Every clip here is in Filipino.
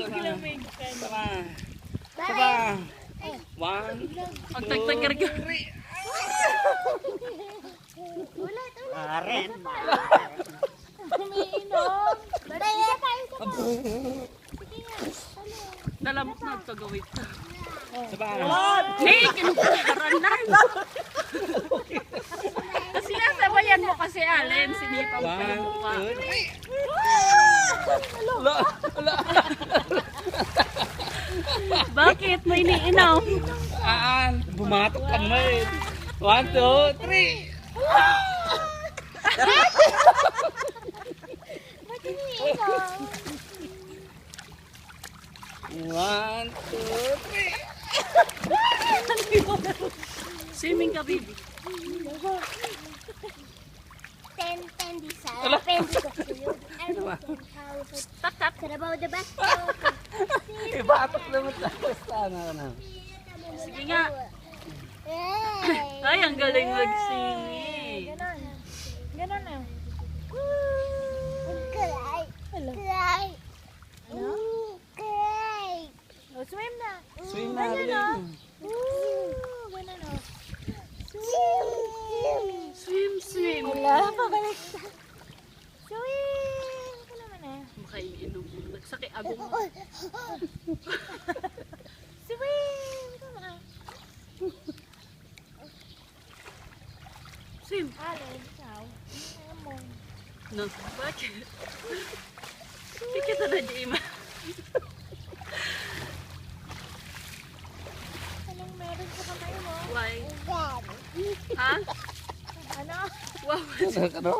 Maglamig ka. Sama. Sama. One, Ang tagtag-gargar. Ulit. Aren. Umiinom. Isa pa. Sige nga. Nalamok na tagawit. Sama. Hey, kinukararan. Kasi nasabayan mo kasi Allen, sinipa mo pa yung mukha. One, two, three. Bakit? May iniinom. Bumatok kamay. 1, 2, 3. Ba't umiinom? 1, 2, 3. Swimming ka, baby. 10 sa pendi ko sa'yo. Tap, tap. Karabaw na ba? Ibatok naman sa sana na. Sige nga. Hey! Ay, ang galing mag-singing. Ganon. Ganon na. Cry. Cry. Ano? Cry. Oh, swim na. Swim na rin. Ganon o. Swim. Swim, swim. Wala, pabalik sa. Swim. Ito naman eh. Makaiinom. Nagsakit agong mo. Swim. Ito na. Swim. Alin, ikaw. Ano mo? No, bakit? Kikita na di ima. Anong meron sa kamay mo? Why? Ha? Ano? Wow. Ano?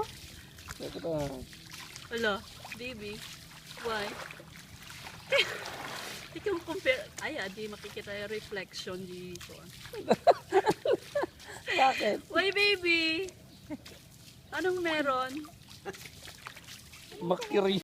Wala. Baby. Why? Ikaw compare. Ay, di makikita yung reflection dito. Bakit? Why, baby? Anong meron? Mercury.